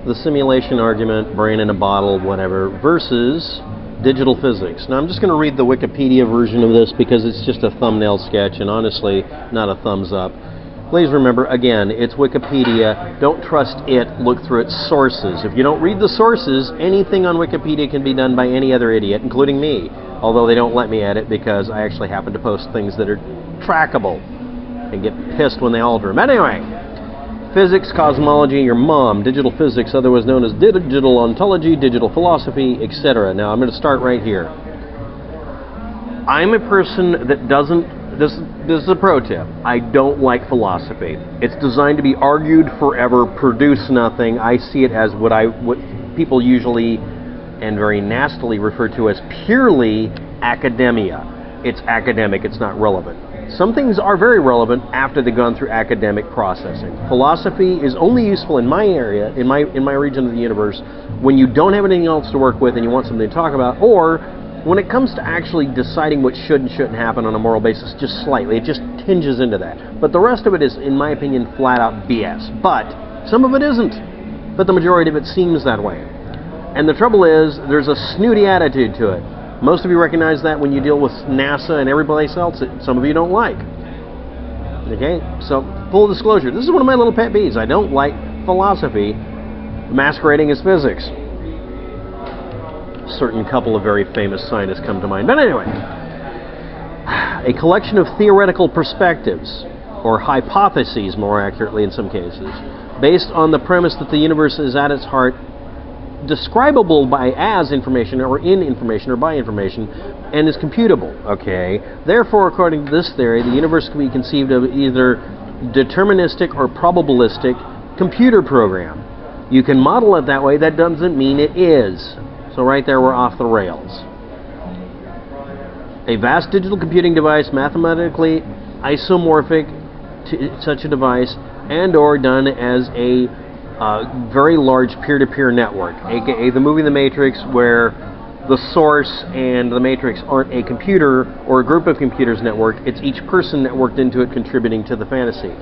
the simulation argument, brain in a bottle, whatever, versus digital physics. Now, I'm just going to read the Wikipedia version of this because it's just a thumbnail sketch and honestly not a thumbs up. Please remember, again, it's Wikipedia. Don't trust it. Look through its sources. If you don't read the sources, anything on Wikipedia can be done by any other idiot, including me, although they don't let me edit because I actually happen to post things that are trackable and get pissed when they alter them. Anyway, physics, cosmology, your mom, digital physics, otherwise known as digital ontology, digital philosophy, etc. Now, I'm going to start right here. I'm a person that doesn't, this is a pro tip, I don't like philosophy. It's designed to be argued forever, produce nothing. I see it as what people usually and very nastily refer to as purely academia. It's academic, it's not relevant. Some things are very relevant after they've gone through academic processing. Philosophy is only useful in my area, in my region of the universe, when you don't have anything else to work with and you want something to talk about, or when it comes to actually deciding what should and shouldn't happen on a moral basis, just slightly. It just tinges into that. But the rest of it is, in my opinion, flat out BS. But some of it isn't. But the majority of it seems that way. And the trouble is, there's a snooty attitude to it. Most of you recognize that when you deal with NASA and everybody else that some of you don't like. Okay? So, full disclosure, this is one of my little pet peeves. I don't like philosophy masquerading as physics. Certain couple of very famous scientists come to mind. But anyway, a collection of theoretical perspectives, or hypotheses more accurately in some cases, based on the premise that the universe is at its heart describable by as information or in information or by information and is computable. Okay, therefore, according to this theory, the universe can be conceived of either deterministic or probabilistic computer program. You can model it that way. That doesn't mean it is. So right there we're off the rails. A vast digital computing device, mathematically isomorphic to such a device, and or done as a very large peer-to-peer network, aka the movie The Matrix, where the source and the Matrix aren't a computer or a group of computers networked, it's each person networked into it contributing to the fantasy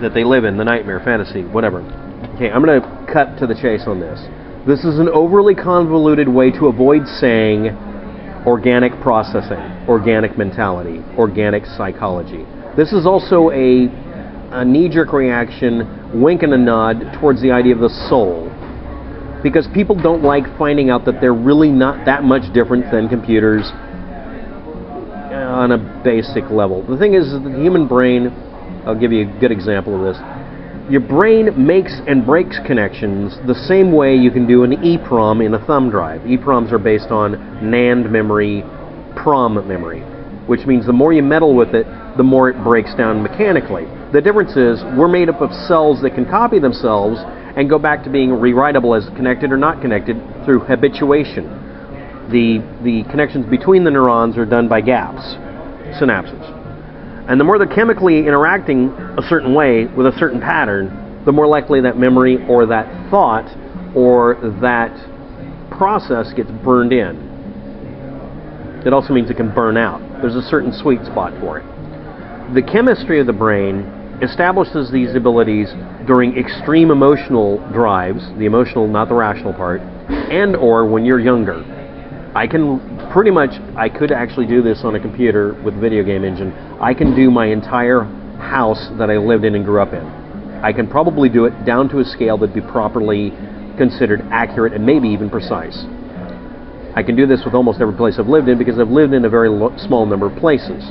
that they live in, the nightmare, fantasy, whatever. Okay, I'm going to cut to the chase on this. This is an overly convoluted way to avoid saying organic processing, organic mentality, organic psychology. This is also a knee-jerk reaction, wink and a nod towards the idea of the soul. Because people don't like finding out that they're really not that much different than computers on a basic level. The thing is that the human brain, I'll give you a good example of this. Your brain makes and breaks connections the same way you can do an EEPROM in a thumb drive. EEPROMs are based on NAND memory, PROM memory, which means the more you meddle with it, the more it breaks down mechanically. The difference is we're made up of cells that can copy themselves and go back to being rewritable as connected or not connected through habituation. The connections between the neurons are done by gaps, synapses. And the more they're chemically interacting a certain way with a certain pattern, the more likely that memory or that thought or that process gets burned in. It also means it can burn out. There's a certain sweet spot for it. The chemistry of the brain establishes these abilities during extreme emotional drives, the emotional, not the rational part, and or when you're younger. I could actually do this on a computer with a video game engine. I can do my entire house that I lived in and grew up in. I can probably do it down to a scale that'd be properly considered accurate and maybe even precise. I can do this with almost every place I've lived in because I've lived in a very small number of places.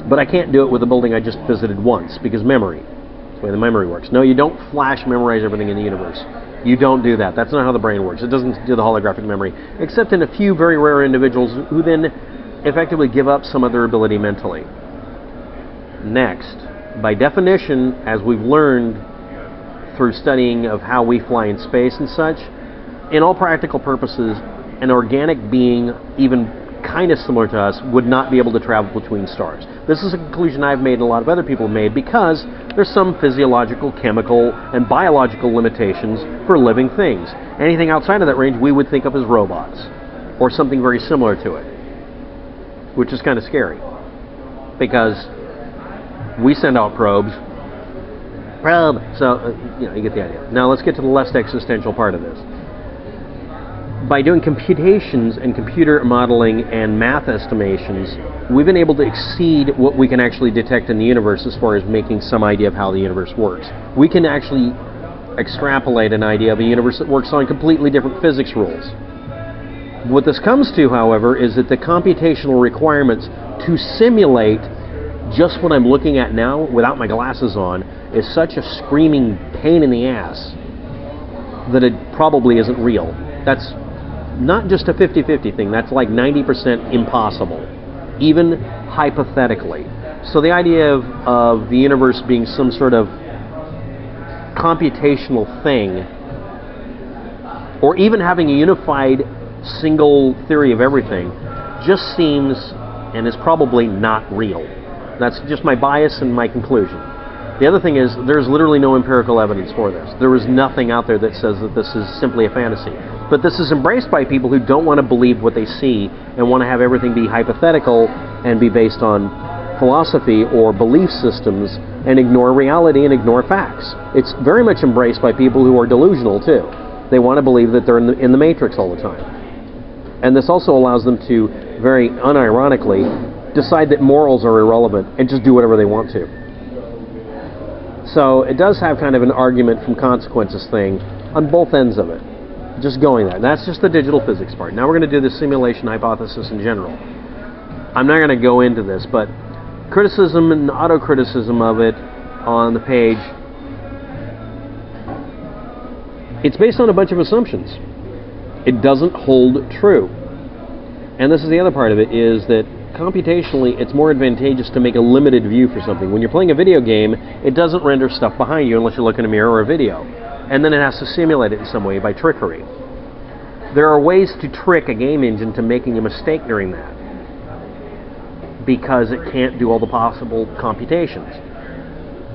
But I can't do it with a building I just visited once because memory. That's the way the memory works. No, you don't flash memorize everything in the universe. You don't do that. That's not how the brain works. It doesn't do the holographic memory, except in a few very rare individuals who then effectively give up some of their ability mentally. Next, by definition, as we've learned through studying of how we fly in space and such, in all practical purposes, an organic being, even kind of similar to us, would not be able to travel between stars. This is a conclusion I've made and a lot of other people have made because there's some physiological, chemical, and biological limitations for living things. Anything outside of that range we would think of as robots, or something very similar to it, which is kind of scary because we send out probes Probe. So, you get the idea. Now let's get to the less existential part of this. By doing computations and computer modeling and math estimations, we've been able to exceed what we can actually detect in the universe as far as making some idea of how the universe works. We can actually extrapolate an idea of a universe that works on completely different physics rules. What this comes to, however, is that the computational requirements to simulate just what I'm looking at now without my glasses on is such a screaming pain in the ass that it probably isn't real. That's not just a 50-50 thing, that's like 90% impossible, even hypothetically. So the idea of the universe being some sort of computational thing, or even having a unified single theory of everything, just seems and is probably not real. That's just my bias and my conclusion. The other thing is, there's literally no empirical evidence for this. There is nothing out there that says that this is simply a fantasy. But this is embraced by people who don't want to believe what they see and want to have everything be hypothetical and be based on philosophy or belief systems and ignore reality and ignore facts. It's very much embraced by people who are delusional too. They want to believe that they're in the matrix all the time. And this also allows them to, very unironically, decide that morals are irrelevant and just do whatever they want to. So it does have kind of an argument from consequences thing on both ends of it. Just going there. That's just the digital physics part. Now we're going to do the simulation hypothesis in general. I'm not going to go into this, but criticism and auto-criticism of it on the page, it's based on a bunch of assumptions. It doesn't hold true. And this is the other part of it, is that computationally, it's more advantageous to make a limited view for something. When you're playing a video game, it doesn't render stuff behind you unless you look in a mirror or a video. And then it has to simulate it in some way by trickery. There are ways to trick a game engine to making a mistake during that, because it can't do all the possible computations,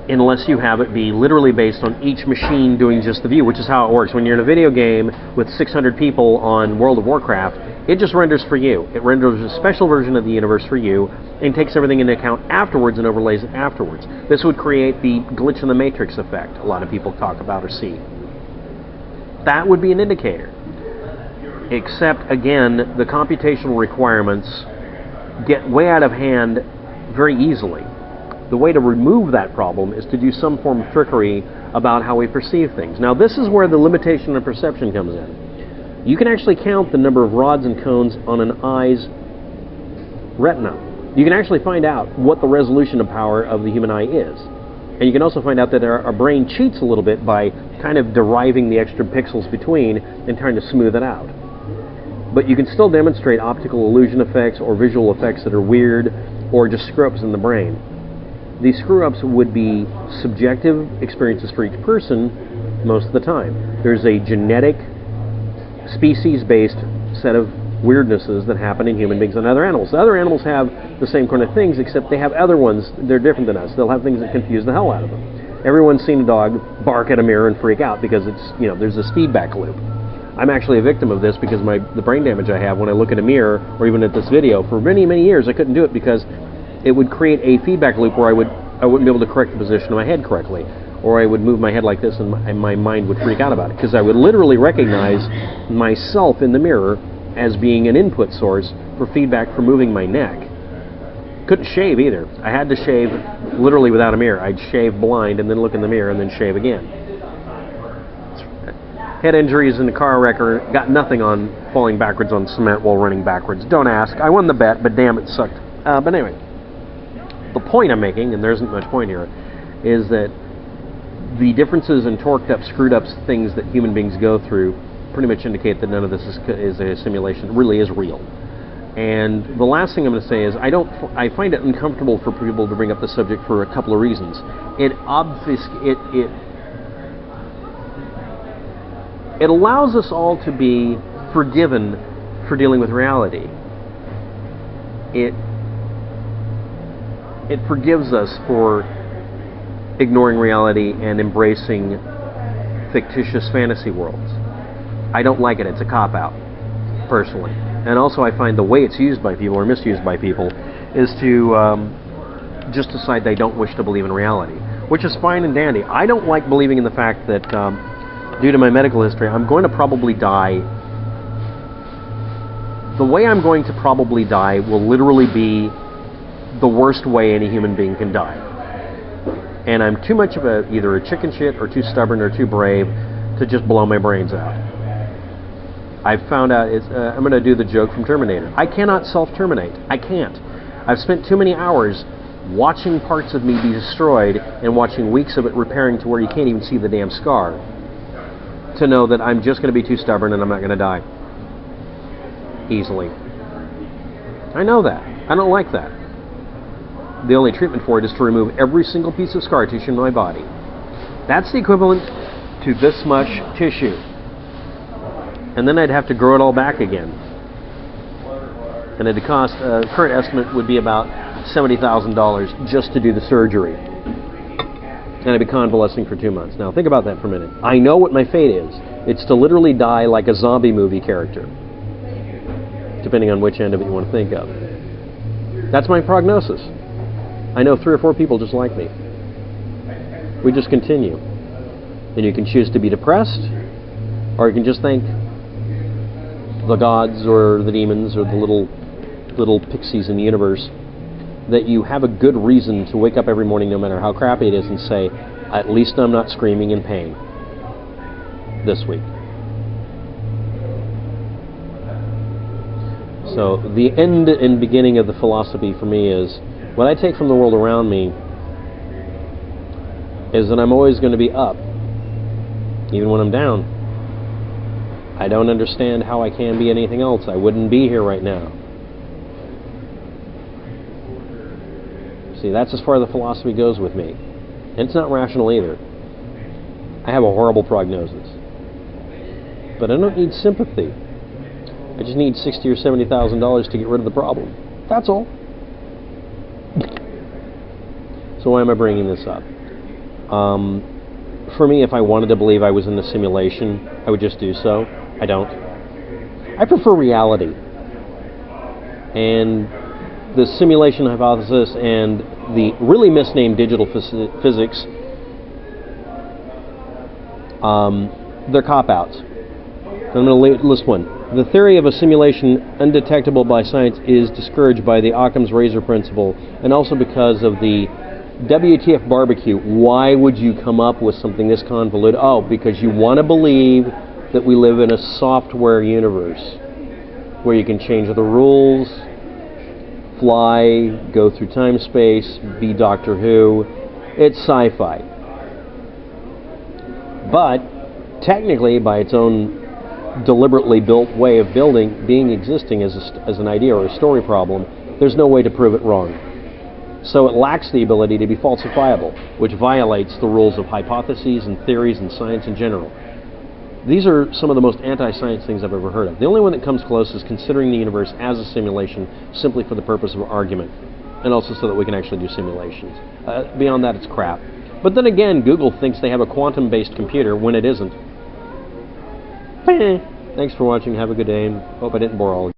unless you have it be literally based on each machine doing just the view, which is how it works. When you're in a video game with 600 people on World of Warcraft, it just renders for you. It renders a special version of the universe for you and takes everything into account afterwards and overlays it afterwards. This would create the glitch in the matrix effect a lot of people talk about or see. That would be an indicator. Except, again, the computational requirements get way out of hand very easily. The way to remove that problem is to do some form of trickery about how we perceive things. Now, this is where the limitation of perception comes in. You can actually count the number of rods and cones on an eye's retina. You can actually find out what the resolution of power of the human eye is. And you can also find out that our brain cheats a little bit by kind of deriving the extra pixels between and trying to smooth it out. But you can still demonstrate optical illusion effects or visual effects that are weird or just screw-ups in the brain. These screw-ups would be subjective experiences for each person most of the time. There's a genetic, species-based set of weirdnesses that happen in human beings and other animals. The other animals have the same kind of things, except they have other ones. They're different than us. They'll have things that confuse the hell out of them. Everyone's seen a dog bark at a mirror and freak out because it's, there's this feedback loop. I'm actually a victim of this because the brain damage I have when I look at a mirror or even at this video. For many, many years I couldn't do it because it would create a feedback loop where I wouldn't be able to correct the position of my head correctly, or I would move my head like this and my mind would freak out about it, because I would literally recognize myself in the mirror as being an input source for feedback for moving my neck. Couldn't shave either. I had to shave literally without a mirror. I'd shave blind and then look in the mirror and then shave again. Head injuries in the car wreck got nothing on falling backwards on cement while running backwards. Don't ask. I won the bet, but damn, it sucked. But anyway, the point I'm making, and there isn't much point here, is that the differences in torqued up, screwed up things that human beings go through pretty much indicate that none of this is a simulation. It really is real. And the last thing I'm going to say is I find it uncomfortable for people to bring up the subject for a couple of reasons. It allows us all to be forgiven for dealing with reality. It forgives us for ignoring reality and embracing fictitious fantasy worlds. I don't like it. It's a cop-out, personally. And also I find the way it's used by people or misused by people is to just decide they don't wish to believe in reality. which is fine and dandy. I don't like believing in the fact that, due to my medical history, I'm going to probably die. The way I'm going to probably die will literally be the worst way any human being can die. And I'm too much of either a chicken shit or too stubborn or too brave to just blow my brains out. I've found out I'm going to do the joke from Terminator. I cannot self-terminate. I can't. I've spent too many hours watching parts of me be destroyed and watching weeks of it repairing to where you can't even see the damn scar to know that I'm just going to be too stubborn and I'm not going to die easily. I know that. I don't like that. The only treatment for it is to remove every single piece of scar tissue in my body. That's the equivalent to this much tissue. And then I'd have to grow it all back again. And it'd cost, current estimate would be about $70,000 just to do the surgery. And I'd be convalescing for 2 months. Now think about that for a minute. I know what my fate is. It's to literally die like a zombie movie character. Depending on which end of it you want to think of. That's my prognosis. I know 3 or 4 people just like me. We just continue. And you can choose to be depressed, or you can just thank the gods or the demons or the little pixies in the universe that you have a good reason to wake up every morning, no matter how crappy it is, and say, at least I'm not screaming in pain this week. So the end and beginning of the philosophy for me is, what I take from the world around me is that I'm always going to be up, even when I'm down. I don't understand how I can be anything else. I wouldn't be here right now. See, that's as far as the philosophy goes with me. And it's not rational either. I have a horrible prognosis. But I don't need sympathy. I just need $60,000 or $70,000 to get rid of the problem. That's all. So why am I bringing this up? For me, if I wanted to believe I was in a simulation, I would just do so. I don't. I prefer reality. And the simulation hypothesis and the really misnamed digital physics, they're cop-outs. I'm going to list one. The theory of a simulation undetectable by science is discouraged by the Occam's razor principle, and also because of the WTF barbecue. Why would you come up with something this convoluted? Oh, because you want to believe that we live in a software universe where you can change the rules, fly, go through time space, be Doctor Who. It's sci-fi. But technically, by its own deliberately built way of existing as an idea or a story problem, there's no way to prove it wrong. So it lacks the ability to be falsifiable, which violates the rules of hypotheses and theories and science in general. These are some of the most anti-science things I've ever heard of. The only one that comes close is considering the universe as a simulation simply for the purpose of argument, and also so that we can actually do simulations. Beyond that, it's crap. But then again, Google thinks they have a quantum-based computer when it isn't. Thanks for watching. Have a good day, and hope I didn't bore all of you.